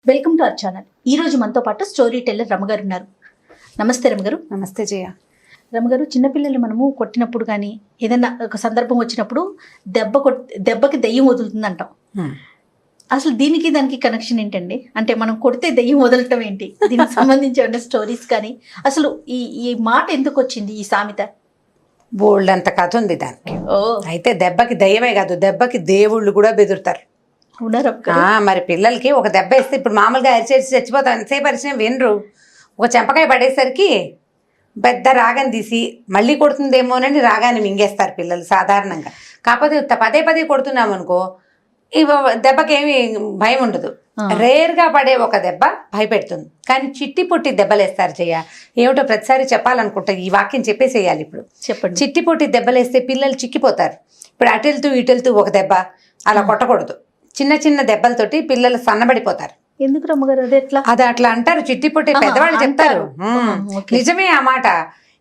Welcome to our channel. ఈ రోజు మనతో పాటు స్టోరీ టెల్లర్ రమగారు ఉన్నారు. నమస్తే రమగారు. నమస్తే జయ. రమగారు, చిన్నపిల్లలు మనము కొట్టినప్పుడు కానీ ఏదైనా ఒక సందర్భం వచ్చినప్పుడు దెబ్బకి దెయ్యం వదులుతుంది అంటాం. అసలు దీనికి దానికి కనెక్షన్ ఏంటండి? అంటే మనం కొడితే దెయ్యం వదలటం ఏంటి? దీనికి సంబంధించి ఏమైనా స్టోరీస్ కానీ అసలు ఈ మాట ఎందుకు వచ్చింది, ఈ సామెత? బోల్డ్ అంత కథ ఉంది దానికి. అయితే దెబ్బకి దయ్యమే కాదు, దెబ్బకి దేవుళ్ళు కూడా బెదురుతారు. మరి పిల్లలకి ఒక దెబ్బ వేస్తే ఇప్పుడు మామూలుగా అరిచేసి చచ్చిపోతాం, ఎంతసేపు అరిచిన వినరు. ఒక చెంపకాయ పడేసరికి పెద్ద రాగాన్ని తీసి మళ్ళీ కొడుతుందేమోనని రాగాన్ని మింగేస్తారు పిల్లలు సాధారణంగా. కాకపోతే పదే పదే కొడుతున్నాం అనుకో, దెబ్బకి ఏమి భయం ఉండదు. రేర్గా పడే ఒక దెబ్బ భయపెడుతుంది. కానీ చిట్టి పొట్టి దెబ్బలేస్తారు చెయ్య. ఏమిటో ప్రతిసారి చెప్పాలనుకుంటా, ఈ వాక్యం చెప్పేసేయాలి ఇప్పుడు. చెప్పండి. చిట్టి పొట్టి దెబ్బలేస్తే పిల్లలు చిక్కిపోతారు. ఇప్పుడు అటెళ్తూ ఇటెళ్తూ ఒక దెబ్బ అలా కొట్టకూడదు. చిన్న చిన్న దెబ్బలతోటి పిల్లలు సన్నబడిపోతారు. ఎందుకు రమ్మగారు అది అట్లా అంటారు, చిట్టి పొట్టి పెద్దవాళ్ళు చెప్తారు. నిజమే ఆ మాట.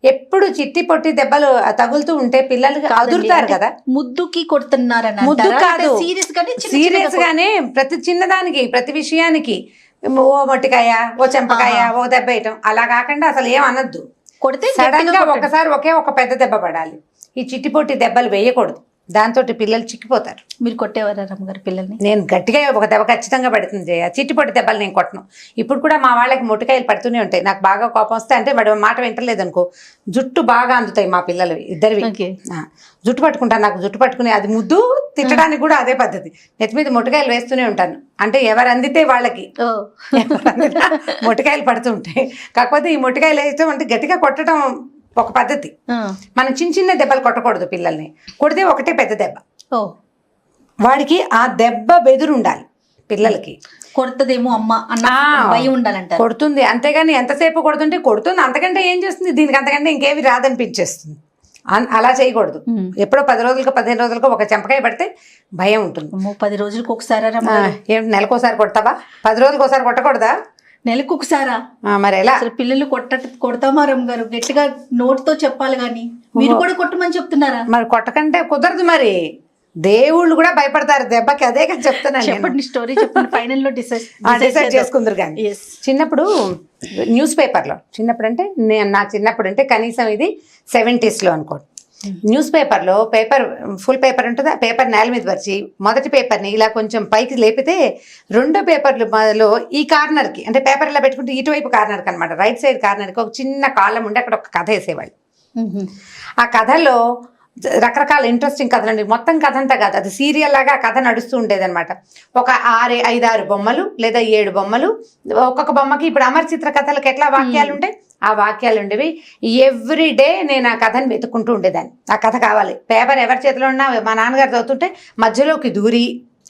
ఎప్పుడు చిట్టి పొట్టి దెబ్బలు తగులుతూ ఉంటే పిల్లలు అదురుతారు కదా. ముద్దుకి కొడుతున్నారు, ముద్దు కాదు, సీరియస్ గానే ప్రతి చిన్నదానికి ప్రతి విషయానికి ఓ మొట్టికాయ, ఓ చెంపకాయ, ఓ దెబ్బ వేయటం అలా కాకుండా అసలు ఏం అనొద్దు. కొడితే సడన్ గా ఒకసారి ఒక పెద్ద దెబ్బ పడాలి. ఈ చిట్టి పొట్టి దెబ్బలు వేయకూడదు, దాంతో పిల్లలు చిక్కిపోతారు. మీరు కొట్టేవారా రమ్మగారు పిల్లల్ని? నేను గట్టిగా ఒక దెబ్బ ఖచ్చితంగా పడుతుంది జయ. చిట్టిపొట్టి దెబ్బలు నేను కొట్టను. ఇప్పుడు కూడా మా వాళ్ళకి మొట్టికాయలు పడుతూనే ఉంటాయి. నాకు బాగా కోపం వస్తే, అంటే వాడు మాట వింటలేదు అనుకో, జుట్టు బాగా అందుతాయి మా పిల్లలు ఇద్దరివి. జుట్టు పట్టుకుంటాను, నాకు జుట్టు పట్టుకుని అది ముద్దు తిట్టడానికి కూడా అదే పద్ధతి. నెత్తి మీద మొట్టికాయలు వేస్తూనే ఉంటాను. అంటే ఎవరు అందితే వాళ్ళకి మొట్టికాయలు పడుతూ ఉంటాయి. కాకపోతే ఈ మొట్టికాయలు వేయటం అంటే గట్టిగా కొట్టడం ఒక పద్ధతి. మనం చిన్న చిన్న దెబ్బలు కొట్టకూడదు పిల్లల్ని. కొడితే ఒకటే పెద్ద దెబ్బ. వాడికి ఆ దెబ్బ బెదురు ఉండాలి పిల్లలకి. కొడుతుందేమో అమ్మ అన్న భయం ఉండాలంట. కొడుతుంది, అంతేగాని ఎంతసేపు కొడుతుంటే కొడుతుంది, అంతకంటే ఏం చేస్తుంది, దీనికి అంతకంటే ఇంకేమి రాదనిపించేస్తుంది. అలా చేయకూడదు. ఎప్పుడో 10 రోజులకు 15 రోజులకు ఒక చెంపకాయ పడితే భయం ఉంటుంది. 10 రోజులకు ఒకసారి ఏమిటి నెలకోసారి కొడతావా? 10 రోజులకు ఒకసారి కొట్టకూడదా? నెలకు ఒకసారా? మరి ఎలా? పిల్లలు కొడతామా రమ్మగారు? గట్టిగా నోటితో చెప్పాలి గాని మీరు కూడా కొట్టమని చెప్తున్నారా? మరి కొట్టకంటే కుదరదు. మరి దేవుళ్ళు కూడా భయపడతారు దెబ్బకి. అదే కానీ చెప్తున్నాను. చెప్పండి, స్టోరీ చెప్పండి. ఫైనల్ లో డిసైడ్ చేసుకుందరు. కానీ చిన్నప్పుడు న్యూస్ పేపర్లో, చిన్నప్పుడు అంటే నా చిన్నప్పుడు అంటే కనీసం ఇది 70s లో అనుకోండి, న్యూస్ పేపర్లో ఫుల్ పేపర్ ఉంటుంది. ఆ పేపర్ నేల మీద పరిచి మొదటి పేపర్ని ఇలా కొంచెం పైకి లేపితే రెండో పేపర్లో ఈ కార్నర్కి, అంటే పేపర్ ఇలా పెట్టుకుంటే ఇటువైపు కార్నర్కి అనమాట, రైట్ సైడ్ కార్నర్కి ఒక చిన్న కాలం ఉండి అక్కడ ఒక కథ వేసేవాళ్ళు. ఆ కథలో రకరకాల ఇంట్రెస్టింగ్ కథలు అండి. మొత్తం కథ అంతా కాదు, అది సీరియల్ లాగా ఆ కథ నడుస్తూ ఉండేదన్నమాట. ఒక 5-6 బొమ్మలు లేదా 7 బొమ్మలు, ఒక్కొక్క బొమ్మకి ఇప్పుడు అమర చిత్ర కథలకు ఎట్లా వాక్యాలు ఉంటాయి, ఆ వాక్యాలు ఉండేవి. ఎవ్రీ డే నేను ఆ కథను వెతుక్కుంటూ ఉండేదాన్ని. ఆ కథ కావాలి. పేపర్ ఎవరి చేతిలో ఉన్నా మా నాన్నగారు చదువుతుంటే మధ్యలోకి దూరి,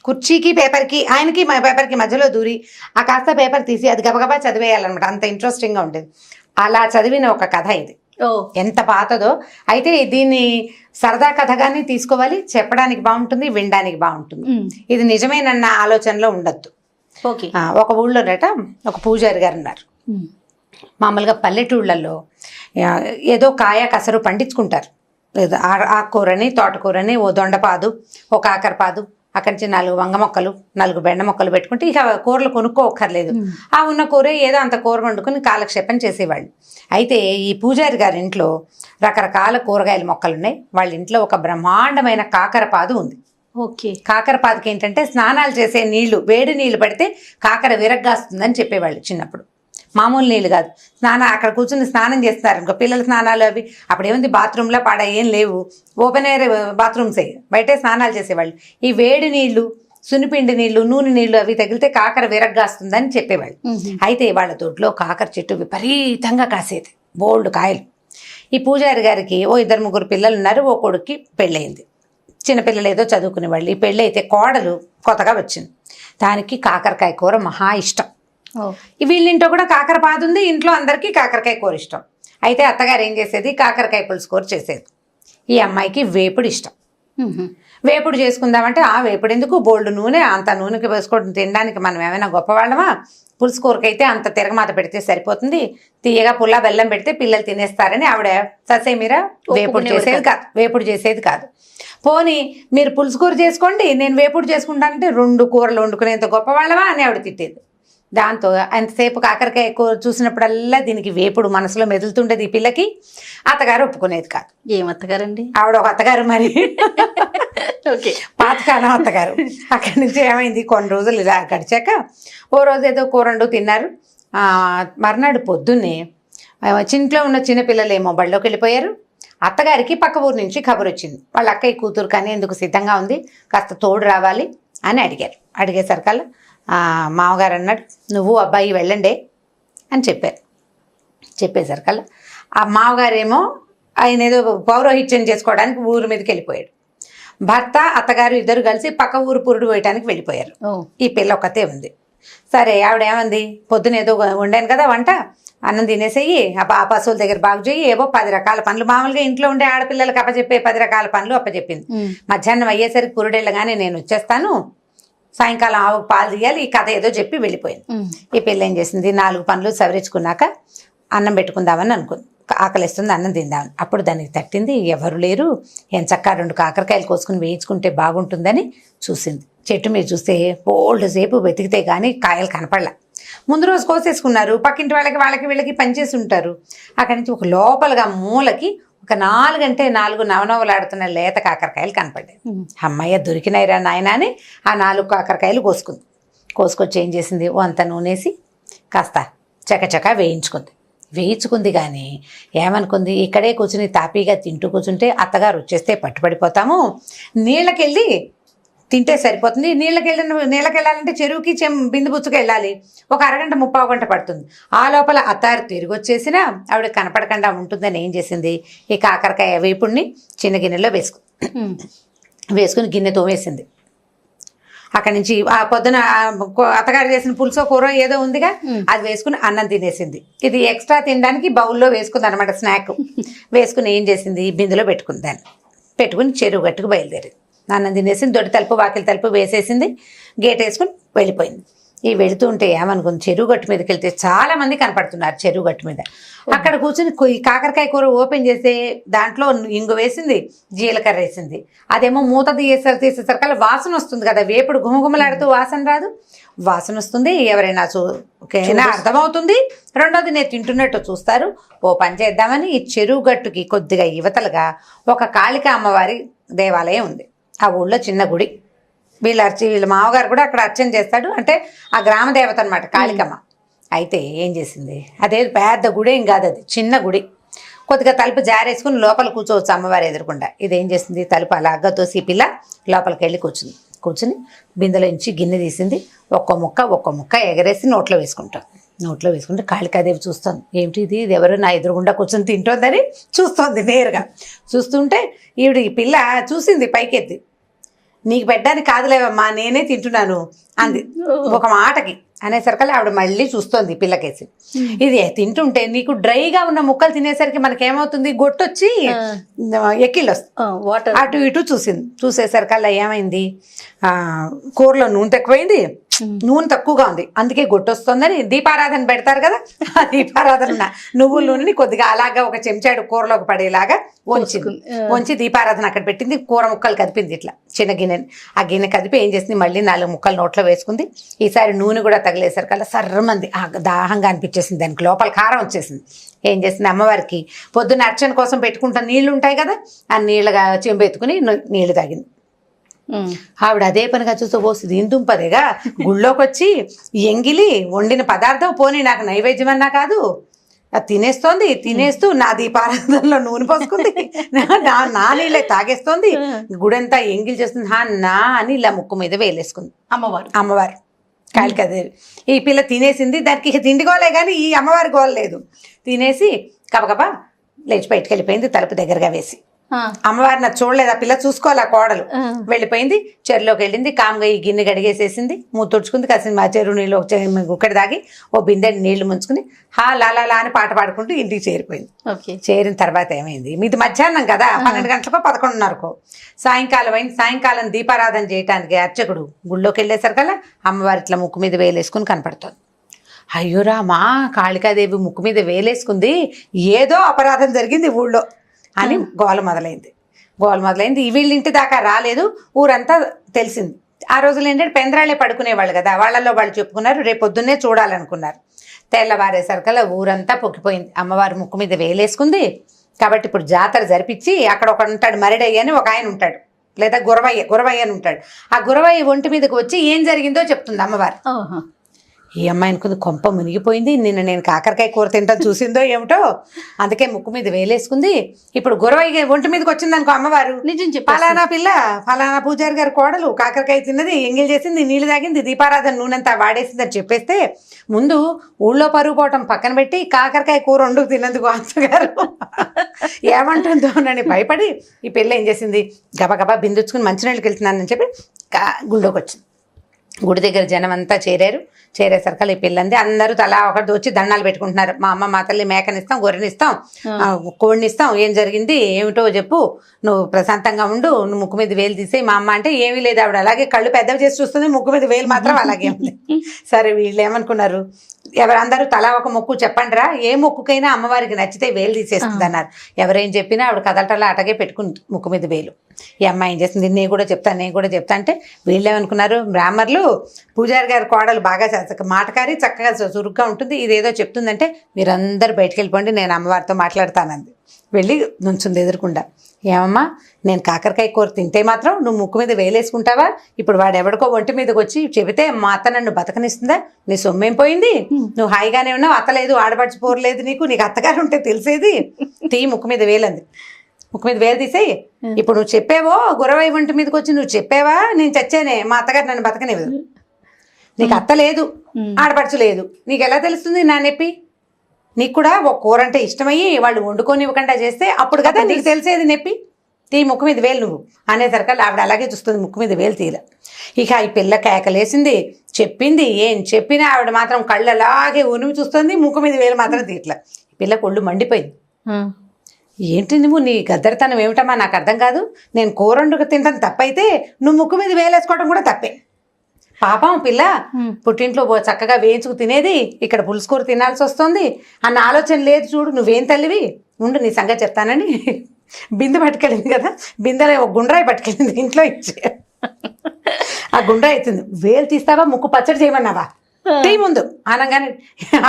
కుర్చీకి పేపర్కి, ఆయనకి మా పేపర్కి మధ్యలో దూరి ఆ కాస్త పేపర్ తీసి అది గబగబా చదివేయాలన్నమాట. అంత ఇంట్రెస్టింగ్గా ఉండేది. అలా చదివిన ఒక కథ ఇది. ఎంత పాతదో. అయితే దీన్ని సరదా కథగానే తీసుకోవాలి, చెప్పడానికి బాగుంటుంది, వినడానికి బాగుంటుంది. ఇది నిజమేనన్న ఆలోచనలో ఉండద్దు. ఒక ఊళ్ళోనట ఒక పూజారి గారు ఉన్నారు. మామూలుగా పల్లెటూళ్ళల్లో ఏదో కాయ కసరు పండించుకుంటారు. ఆకుకూరని, తోటకూరని, ఓ దొండపాదు, ఓ కాకరపాదు, అక్కడి నుంచి 4 వంగ మొక్కలు, 4 బెండ మొక్కలు పెట్టుకుంటే ఇక కూరలు కొనుక్కోక్కర్లేదు. ఆ ఉన్న కూర ఏదో అంత కూర వండుకుని కాలక్షేపం చేసేవాళ్ళు. అయితే ఈ పూజారి గారి ఇంట్లో రకరకాల కూరగాయల మొక్కలు ఉన్నాయి. వాళ్ళ ఇంట్లో ఒక బ్రహ్మాండమైన కాకరపాదు ఉంది. కాకరపాదుకి ఏంటంటే స్నానాలు చేసే నీళ్లు, వేడి నీళ్లు పడితే కాకర విరగ్గాస్తుందని చెప్పేవాళ్ళు చిన్నప్పుడు. మామూలు నీళ్ళు కాదు, అక్కడ కూర్చుని స్నానం చేస్తారు ఇంకా పిల్లల స్నానాలు అవి. అప్పుడు ఏముంది, బాత్రూంలో పాడ ఏం లేవు, ఓపెన్ ఎయిర్ బాత్రూమ్సే, బయటే స్నానాలు చేసేవాళ్ళు. ఈ వేడి నీళ్లు, సునిపిండి నీళ్లు, నూనె నీళ్లు అవి తగిలితే కాకర విరగ్గాస్తుందని చెప్పేవాళ్ళు. అయితే వాళ్ళ దొడ్లో కాకర చెట్టు విపరీతంగా కాసేది, బోల్డ్ కాయలు. ఈ పూజారి గారికి ఓ 2-3 పిల్లలు ఉన్నారు. ఓ కొడుక్కి పెళ్ళయింది. చిన్నపిల్లలు ఏదో చదువుకునేవాళ్ళు. ఈ పెళ్ళి అయితే కోడలు కొత్తగా వచ్చింది. దానికి కాకరకాయ కూర మహా ఇష్టం. వీళ్ళింట్లో కూడా కాకరపాదు ఉంది, ఇంట్లో అందరికీ కాకరకాయ కూర ఇష్టం. అయితే అత్తగారు ఏం చేసేది, కాకరకాయ పులుసు కూర చేసేది. ఈ అమ్మాయికి వేపుడు ఇష్టం. వేపుడు చేసుకుందామంటే ఆ వేపుడు ఎందుకు, బోల్డ్ నూనె, అంత నూనెకి వేసుకోవడం తినడానికి మనం ఏమైనా గొప్పవాళ్ళమా? పులుసు కూరకైతే అంత తిరగమాత పెడితే సరిపోతుంది, తీయగా పుల్ల బెల్లం పెడితే పిల్లలు తినేస్తారని ఆవిడ ససేమిరా వేపుడు చేసేది కాదు. పోనీ మీరు పులుసు కూర చేసుకోండి, నేను వేపుడు చేసుకుంటానంటే 2 కూరలు వండుకునేంత గొప్పవాళ్ళమా అని ఆవిడ తిట్టేది. దాంతో ఎంతసేపు కాకరకాయ కూర చూసినప్పుడల్లా దీనికి వేపుడు మనసులో మెదులుతుండేది ఈ పిల్లకి. అత్తగారు ఒప్పుకునేది కాదు. ఏం అత్తగారండి? ఆవిడ ఒక అత్తగారు మరి, ఓకే, పాతకాలం అత్తగారు. అక్కడి నుంచి ఏమైంది, కొన్ని రోజులు ఇలా గడిచాక ఓ రోజు ఏదో కూరండు తిన్నారు. మర్నాడు పొద్దున్నే ఇంట్లో ఉన్న చిన్నపిల్లలేమో బళ్ళోకి వెళ్ళిపోయారు. అత్తగారికి పక్క ఊరు నుంచి కబురు వచ్చింది, వాళ్ళ అక్కయ్య కూతురు కానీ ఎందుకు సిద్ధంగా ఉంది, కాస్త తోడు రావాలి అని అడిగారు. అడిగేసరికల్లా మామగారు అన్నాడు, నువ్వు అబ్బాయి వెళ్ళండి అని చెప్పారు. చెప్పేసరికల్లా ఆ మామగారేమో ఆయన ఏదో పౌరోహిత్యం చేసుకోవడానికి ఊరి మీదకి వెళ్ళిపోయాడు. భర్త అత్తగారు ఇద్దరు కలిసి పక్క ఊరు పురుడు పోయటానికి వెళ్ళిపోయారు. ఈ పిల్ల ఒక్కతే ఉంది. సరే ఆవిడ ఏమంది, పొద్దున ఏదో వండాను కదా వంట, అన్నం తినేసేయి, ఆ పశువుల దగ్గర బాగు చేయి, ఏవో 10 రకాల పనులు, మామూలుగా ఇంట్లో ఉండే ఆడపిల్లలకు అప్పచెప్పే 10 రకాల పనులు అప్పచెప్పింది. మధ్యాహ్నం అయ్యేసరికి పురుడెళ్ళగానే నేను వచ్చేస్తాను, సాయంకాలం ఆవు పాలు తీయాలి, ఈ కథ ఏదో చెప్పి వెళ్ళిపోయింది. ఈ పిల్ల ఏం చేసింది, 4 పనులు సవరించుకున్నాక అన్నం పెట్టుకుందామని అనుకుంది. ఆకలిస్తుంది, అన్నం తిందామని. అప్పుడు దానికి తట్టింది, ఎవరు లేరు, ఎంచక్కా 2 కాకరకాయలు కోసుకుని వేయించుకుంటే బాగుంటుందని చూసింది. చెట్టు మీద చూస్తే ఓల్డ్ సేపు వెతికితే కానీ కాయలు కనపడలా. ముందు రోజు కోసేసుకున్నారు, పక్కింటి వాళ్ళకి వీళ్ళకి పనిచేసి ఉంటారు. అక్కడి నుంచి ఒక లోపలగా మూలకి ఒక 4 అంటే 4 నవనవలాడుతున్న లేత కాకరకాయలు కనపడ్డాయి. అమ్మయ్య దొరికినాయిరా నాయన అని ఆ 4 కాకరకాయలు కోసుకొచ్చి ఏం చేసింది, అంత నూనెసి కాస్త చకచకా వేయించుకుంది. కానీ ఏమనుకుంది, ఇక్కడే కూర్చుని తాపీగా తింటూ కూర్చుంటే అత్తగారు వచ్చేస్తే పట్టుబడిపోతాము, నీళ్ళకెళ్ళి తింటే సరిపోతుంది. నీళ్ళకెళ్ళాలంటే చెరువుకి బిందు బుచ్చుకు వెళ్ళాలి, ఒక అరగంట 30 గంట పడుతుంది. ఆ లోపల అత్తారు తిరిగి వచ్చేసినా ఆవిడ కనపడకుండా ఉంటుందని ఏం చేసింది, ఈ కాకరకాయ వేపుడిని చిన్న గిన్నెలో వేసుకుని గిన్నె తోమేసింది. అక్కడి నుంచి ఆ పొద్దున అత్తగారు చేసిన పులుసో కూర ఏదో ఉందిగా, అది వేసుకుని అన్నం తినేసింది. ఇది ఎక్స్ట్రా తినడానికి బౌల్లో వేసుకుంది అనమాట, స్నాక్ వేసుకుని ఏం చేసింది, బిందులో పెట్టుకుని చెరువు గట్టుకు బయలుదేరింది. అన్నం తినేసింది, దొడ్డి తలుపు వాకిలి తలుపు వేసేసింది, గేట్ వేసుకుని వెళ్ళిపోయింది. ఈ వెళుతూ ఉంటే ఏమనుకుంది, చెరువు గట్టు మీదకి వెళ్తే చాలా మంది కనపడుతున్నారు. చెరువు గట్టు మీద అక్కడ కూర్చుని కాకరకాయ కూర ఓపెన్ చేస్తే దాంట్లో ఇంగు వేసింది, జీలకర్ర వేసింది. అదేమో మూత తీసేసరికల్లా వాసన వస్తుంది కదా, వేపుడు గుమగుమలాడుతూ వాసన రాదు, వాసన వస్తుంది. ఎవరైనా ఓకేనా అర్థమవుతుంది. రెండోది నేను తింటున్నట్టు చూస్తారు. ఓ పని చేద్దామని ఈ చెరువు గట్టుకి కొద్దిగా యువతలుగా ఒక కాళికా అమ్మవారి దేవాలయం ఉంది. ఆ ఊళ్ళో చిన్న గుడి. వీళ్ళ మామగారు కూడా అక్కడ అర్చన చేస్తాడు, అంటే ఆ గ్రామ దేవత అనమాట కాళికమ్మ. అయితే ఏం చేసింది, అదే పెద్ద గుడి ఏం కాదు, అది చిన్న గుడి. కొద్దిగా తలుపు జారేసుకుని లోపల కూర్చోవచ్చు అమ్మవారు ఎదురుకుండా. ఇదేం చేసింది, తలుపు అలాగా తోసి పిల్ల లోపలికి వెళ్ళి కూర్చుని బిందెలో నుంచి గిన్నె తీసింది, ఒక్క ముక్క ఎగరేసి నోట్లో వేసుకుంటే కాళికాదేవి చూస్తుంది. ఏమిటి ఇది ఎవరు నా ఎదురుగుండా కూర్చొని తింటోందని చూస్తోంది నేరుగా. చూస్తుంటే ఈ పిల్ల చూసింది పైకెత్తి, నీకు పెట్టడానికి కాదులేవమ్మా నేనే తింటున్నాను అంది ఒక మాటకి. అనేసరికల్లా ఆవిడ మళ్ళీ చూస్తోంది పిల్లకేసి. ఇది తింటుంటే నీకు డ్రైగా ఉన్న ముక్కలు తినేసరికి మనకేమవుతుంది, గొట్టొచ్చి ఎక్కిళ్ళు వస్తుంది. అటు ఇటు చూసేసరికల్లా ఏమైంది, కూరలో నూనె తక్కువైంది, నూనె తక్కువగా ఉంది, అందుకే గొట్టొస్తుందని దీపారాధన పెడతారు కదా, ఆ దీపారాధన నువ్వుల నూనెని కొద్దిగా అలాగా ఒక చెంచాడు కూరలోకి పడేలాగా వంచి దీపారాధన అక్కడ పెట్టింది. కూర ముక్కలు కదిపింది ఇట్లా చిన్న గిన్నెని. ఆ గిన్నె కదిపి ఏం చేసింది, మళ్ళీ 4 ముక్కలు నోట్లో వేసుకుంది. ఈసారి నూనె కూడా తగిలేసరికల్లా సర్రమంది దాహంగా అనిపించేసింది, దానికి లోపల కారం వచ్చేసింది. ఏం చేసింది, అమ్మవారికి పొద్దున్న అర్చన కోసం పెట్టుకుంటా నీళ్లు ఉంటాయి కదా, ఆ నీళ్ళగా చెంబెత్తుకుని నీళ్లు తాగింది. ఆవిడ అదే పనిగా చూస్తూ పోస్తుంది, ఇందుంపదేగా గుళ్ళోకి వచ్చి ఎంగిలి వండిన పదార్థం పోనీ నాకు నైవేద్యం అన్నా కాదు, తినేస్తూ నా దీపారాధనలో నూనె పోసుకుంది, నా నీళ్ళే తాగేస్తోంది, గుడంతా ఎంగిలి చేస్తుంది నా అని ఇలా ముక్కు మీద వేలేసుకుంది అమ్మవారు కాళికాదేవి. ఈ పిల్ల తినేసింది, దానికి తిండి గోలే కానీ ఈ అమ్మవారి గోల లేదు. తినేసి కబకబా లేచి బయటకు వెళ్ళిపోయింది, తలుపు దగ్గరగా వేసి. అమ్మవారిని అది చూడలేదు, ఆ పిల్ల చూసుకోవాలి, ఆ కోడలు వెళ్ళిపోయింది. చెరువులోకి వెళ్ళింది, కామ్గా ఈ గిన్నె గడిగేసేసింది, మూత తుడుచుకుంది. కాసిన మా చెరువు నీళ్ళు గుక్కడి దాగి ఓ బిందె నీళ్లు ముంచుకుని లాలా అని పాట పాడుకుంటూ ఇంటికి చేరిపోయింది. చేరిన తర్వాత ఏమైంది, మీది మధ్యాహ్నం కదా, 12 గంటలకో 11:30కో సాయంకాలం అయింది. సాయంకాలం దీపారాధన చేయడానికి అర్చకుడు గుళ్ళోకి వెళ్ళేసరికల్లా అమ్మవారి ఇట్లా ముక్కు మీద వేలేసుకుని కనపడుతుంది. అయ్యో రామా, కాళికాదేవి ముక్కు మీద వేలేసుకుంది, ఏదో అపరాధం జరిగింది ఊళ్ళో అని గోల మొదలైంది. వీళ్ళింటి దాకా రాలేదు, ఊరంతా తెలిసింది. ఆ రోజులు ఏంటంటే పెందరాళ్ళే పడుకునేవాళ్ళు కదా, వాళ్ళలో వాళ్ళు చెప్పుకున్నారు రేపు పొద్దున్నే చూడాలనుకున్నారు. తెల్లవారేసరికల్లా ఊరంతా పొక్కిపోయింది. అమ్మవారు ముక్కు మీద వేలేసుకుంది కాబట్టి ఇప్పుడు జాతర జరిపించి అక్కడ ఒక ఉంటాడు మరిడయ్య అని ఒక ఆయన ఉంటాడు, లేదా గురవయ్య అని ఉంటాడు. ఆ గురవయ్య ఒంటి మీదకి వచ్చి ఏం జరిగిందో చెప్తుంది అమ్మవారు. ఈ అమ్మాయి అనుకుంది కొంప మునిగిపోయింది, నిన్న నేను కాకరకాయ కూర తింటాను చూసిందో ఏమిటో, అందుకే ముక్కు మీద వేలేసుకుంది. ఇప్పుడు గురవయ్య ఒంటి మీదకి వచ్చింది అనుకో అమ్మవారు, నిజం చెప్పి ఫలానా పిల్ల ఫలానా పూజారి గారి కోడలు కాకరకాయ తిన్నది, ఎంగిల్ చేసింది, నీళ్ళు తాగింది, దీపారాధన నూనెంతా వాడేసింది అని చెప్పేస్తే ముందు ఊళ్ళో పరుగు పోవటం పక్కన పెట్టి కాకరకాయ కూర వండుకు తిన్నందుకు అత్తగారు ఏమంటుందో అని భయపడి ఈ పిల్ల ఏం చేసింది, గబగబా బిందుచ్చుకుని మంచినీళ్ళకి వెళ్తున్నానని చెప్పి గుళ్ళోకి వచ్చింది. గుడి దగ్గర జనం అంతా చేరేసరికి ఈ పిల్లంది అందరూ తలా ఒకటి వచ్చి దండాలు పెట్టుకుంటున్నారు. మా అమ్మ మా తల్లి మేకనిస్తాం, గొర్రెనిస్తాం, కోడినిస్తాం, ఏం జరిగింది ఏమిటో చెప్పు, నువ్వు ప్రశాంతంగా ఉండు, నువ్వు ముక్కు మీద వేలు తీసేయి. మా అమ్మ అంటే ఏమీ లేదు, ఆవిడ అలాగే కళ్ళు పెద్దవి చేసి చూస్తుంది, ముక్కు మీద వేలు మాత్రం అలాగే ఉంది. సరే వీళ్ళు ఏమనుకున్నారు, ఎవరందరూ తలా ఒక మొక్కు చెప్పండి రా, ఏ మొక్కుకైనా అమ్మవారికి నచ్చితే వేలు తీసేస్తుంది అన్నారు. ఎవరేం చెప్పినా ఆవిడ కదలటలా అటగే పెట్టుకుంది ముక్కు మీద వేలు. ఈ అమ్మాయి ఏం చేస్తుంది, నేను కూడా చెప్తా అంటే వీళ్ళు ఏమనుకున్నారు, బ్రాహ్మర్లు పూజారి గారి కోడలు బాగా మాటకారి చక్కగా చురుగ్గా ఉంటుంది, ఇదేదో చెప్తుందంటే మీరందరూ బయటికి వెళ్ళిపోండి, నేను అమ్మవారితో మాట్లాడతానంది. వెళ్ళి నుంచుంది ఎదురుకుండా. ఏమమ్మా, నేను కాకరకాయ కూర తింటే మాత్రం నువ్వు ముక్కు మీద వేలేసుకుంటావా? ఇప్పుడు వాడు ఎవడికో ఒంటి మీదకి వచ్చి చెబితే మా అత్త నన్ను బతకనిస్తుందా? నీ సొమ్మేం పోయింది? నువ్వు హాయిగానే ఉన్నావు, అత్తలేదు, ఆడపడిచిపోరలేదు, నీకు అత్తగారు ఉంటే తెలిసేది. తీ ముక్కు మీద వేలంది, ముక్కు మీద వేలు తీసేయి. ఇప్పుడు నువ్వు చెప్పావో గురవై ఒంటి మీదకి వచ్చి నువ్వు చెప్పావా నేను చచ్చానే, మా అత్తగారు నన్ను బతకనివ్వదు, నీకు అత్త లేదు, ఆడపడుచు లేదు, నీకు ఎలా తెలుస్తుంది నా నొప్పి? నీకు కూడా ఒక కూర అంటే ఇష్టమయ్యి వాళ్ళు వండుకొని ఇవ్వకుండా చేస్తే అప్పుడు కదా నీకు తెలిసేది నొప్పి. తీ ముక్కు మీద వేలు నువ్వు అనేసరికల్లా ఆవిడ అలాగే చూస్తుంది, ముక్కు మీద వేలు తీల. ఇక ఈ పిల్ల కేకలేసింది, చెప్పింది, ఏం చెప్పినా ఆవిడ మాత్రం కళ్ళు అలాగే ఉనిమి చూస్తుంది, ముక్కు మీద వేలు మాత్రం తీట్ల. పిల్ల కొళ్ళు మండిపోయింది. ఏంటి నువ్వు, నీ గద్దరితనం ఏమిటమ్మా నాకు అర్థం కాదు, నేను కూర వండుకు తింటాను తప్పైతే నువ్వు ముక్కు మీద వేలేసుకోవడం కూడా తప్పే. పాపం పిల్ల పుట్టింట్లో చక్కగా వేయించుకు తినేది, ఇక్కడ పులుసు కూర తినాల్సి వస్తుంది అన్న ఆలోచన లేదు చూడు, నువ్వేం తల్లివి, ఉండు నీ సంగతి చెప్తానని బిందె పట్టుకెళ్ళింది కదా, బిందెలో ఒక గుండ్రాయి పట్టుకెళ్ళింది ఇంట్లో ఇచ్చి. ఆ గుండ్రాయి ఇచ్చింది, వేలు తీస్తావా ముక్కు పచ్చడి చేయమన్నావా టీ ముందు అనగానే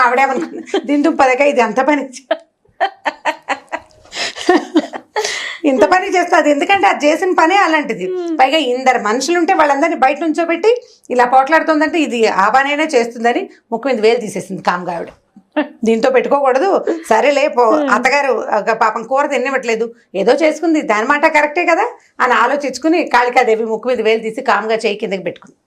ఆవిడేమనుకుంది, దిందు పదక ఇది అంత పని ఇంత పని చేస్తుంది, ఎందుకంటే అది చేసిన పనే అలాంటిది. పైగా ఇందరు మనుషులుంటే వాళ్ళందరినీ బయట నుంచోబెట్టి ఇలా పోట్లాడుతుందంటే ఇది ఆ పనైనా చేస్తుందని ముక్కు మీద వేలు తీసేసింది కామ్గా ఆవిడ. దీంతో పెట్టుకోకూడదు, సరేలే అత్తగారు పాపం కూర తినివ్వట్లేదు, ఏదో చేసుకుంది, దాని మాట కరెక్టే కదా అని ఆలోచించుకుని కాళికాదేవి ముక్కు మీద వేలు తీసి కామ్గా చేయి కిందకి పెట్టుకుంది.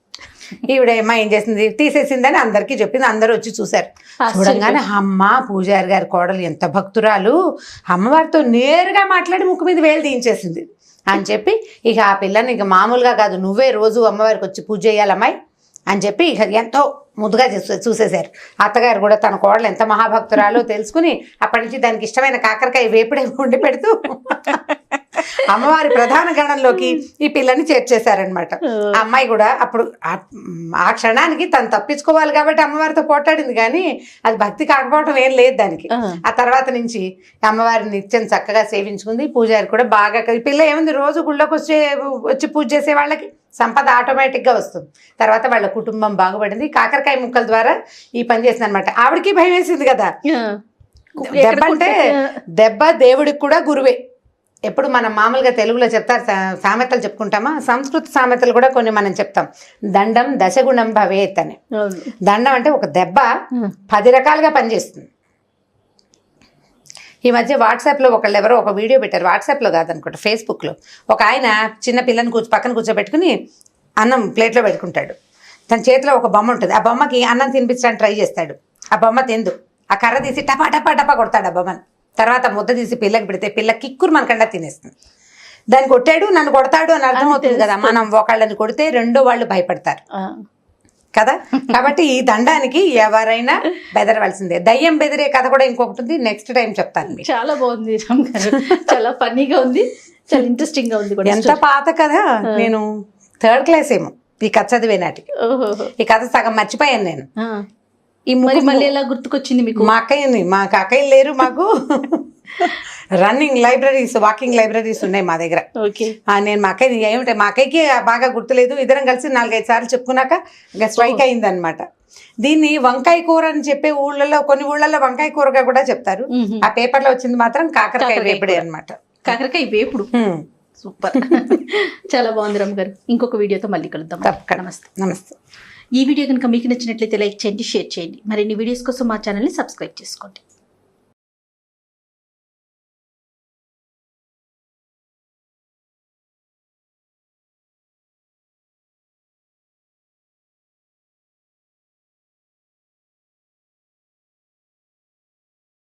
ఈవిడ అమ్మ ఏం చేసింది, తీసేసిందని అందరికీ చెప్పింది. అందరూ వచ్చి చూశారు. చూడంగానే అమ్మ పూజారి గారి కోడలు ఎంత భక్తురాలు, అమ్మవారితో నేరుగా మాట్లాడి ముక్కు మీద వేలు తీయించేసింది అని చెప్పి ఇక ఆ పిల్లని ఇక మామూలుగా కాదు, నువ్వే రోజు అమ్మవారికి వచ్చి పూజ చేయాలమ్మాయి అని చెప్పి ఇక ఎంతో ముద్దుగా చూసేశారు. అత్తగారు కూడా తన కోడలు ఎంత మహాభక్తురాలో తెలుసుకుని అప్పటి నుంచి దానికి ఇష్టమైన కాకరకాయ వేపుడే వండి పెడుతూ అమ్మవారి ప్రధాన గణంలోకి ఈ పిల్లని చేర్చేశారనమాట. ఆ అమ్మాయి కూడా అప్పుడు ఆ క్షణానికి తను తప్పించుకోవాలి కాబట్టి అమ్మవారితో పోట్లాడింది, కానీ అది భక్తి కాకపోవడం ఏం లేదు దానికి. ఆ తర్వాత నుంచి అమ్మవారిని నిత్యం చక్కగా సేవించుకుంది. పూజారి కూడా బాగా, ఈ పిల్ల ఏముంది రోజు గుళ్ళోకి వచ్చి పూజ చేసే వాళ్ళకి సంపద ఆటోమేటిక్గా వస్తుంది. తర్వాత వాళ్ళ కుటుంబం బాగుపడింది. కాకరకాయ ముక్కల ద్వారా ఈ పని చేసింది అనమాట. ఆవిడకి భయం వేసింది కదా, దెబ్బ అంటే దెబ్బ దేవుడికి కూడా గురువే. ఎప్పుడు మనం మామూలుగా తెలుగులో చెప్తారు, సామెతలు చెప్పుకుంటామా, సంస్కృత సామెతలు కూడా కొన్ని మనం చెప్తాం. దండం దశగుణం భవేత్ అని. దండం అంటే ఒక దెబ్బ 10 రకాలుగా పనిచేస్తుంది. ఈ మధ్య వాట్సాప్లో ఎవరో ఒక వీడియో పెట్టారు, వాట్సాప్లో కాదనుకుంటా ఫేస్బుక్లో. ఒక ఆయన చిన్న పిల్లని పక్కన కూర్చోబెట్టుకుని అన్నం ప్లేట్లో పెట్టుకుంటాడు. తన చేతిలో ఒక బొమ్మ ఉంటుంది, ఆ బొమ్మకి అన్నం తినిపించడానికి ట్రై చేస్తాడు. ఆ బొమ్మ తిందు, ఆ కర్ర తీసి టపా టపా టపా కొడతాడు ఆ బొమ్మని. తర్వాత ముద్ద తీసి పిల్లకి పెడితే పిల్ల కిక్కురు మనకండా తినేస్తుంది. దాన్ని కొట్టాడు నన్ను కొడతాడు అని అర్థమవుతుంది కదా. మనం ఒకళ్ళని కొడితే రెండో వాళ్ళు భయపడతారు కదా. కాబట్టి ఈ దండానికి ఎవరైనా బెదరవలసిందే. దయ్యం బెదిరే కథ కూడా ఇంకొకటి ఉంది, నెక్స్ట్ టైం చెప్తాను. చాలా బాగుంది రామ్ గారు, చాలా ఫన్నీగా ఉంది, చాలా ఇంట్రెస్టింగ్ గా ఉంది. ఎంత పాత కథ, నేను 3rd క్లాస్ ఏమో ఈ కథ చదివే నాటికి. ఈ కథ సగం మర్చిపోయాను నేను. ఈ మళ్ళీ ఎలా గుర్తుకొచ్చింది మీకు? మా అక్కయ్యని, మా అక్కయ్యలు లేరు మాకు. రన్నింగ్ లైబ్రరీస్, వాకింగ్ లైబ్రరీస్ ఉన్నాయి మా దగ్గర. ఓకే. నేను మా అక్కయ్య ఏమిటంటే మా అక్కయ్యకి బాగా గుర్తులేదు, ఇద్దరం కలిసి 4-5 సార్లు చెప్పుకున్నాక ఇంకా స్ట్రైక్ అయింది అనమాట. దీన్ని వంకాయ కూర అని చెప్పే ఊళ్ళలో, కొన్ని ఊళ్ళలో వంకాయ కూరగా కూడా చెప్తారు. ఆ పేపర్లో వచ్చింది మాత్రం కాకరకాయ వేపుడే అనమాట. కాకరకాయ వేపుడు. సూపర్. చాలా బాగుంది రమ్య గారు. ఇంకొక వీడియోతో మళ్ళీ కలుద్దాం. నమస్తే. నమస్తే. ఈ వీడియో కనుక మీకు నచ్చినట్లయితే లైక్ చేయండి, షేర్ చేయండి. మరిన్ని వీడియోస్ కోసం మా ఛానల్ని సబ్స్క్రైబ్ చేసుకోండి.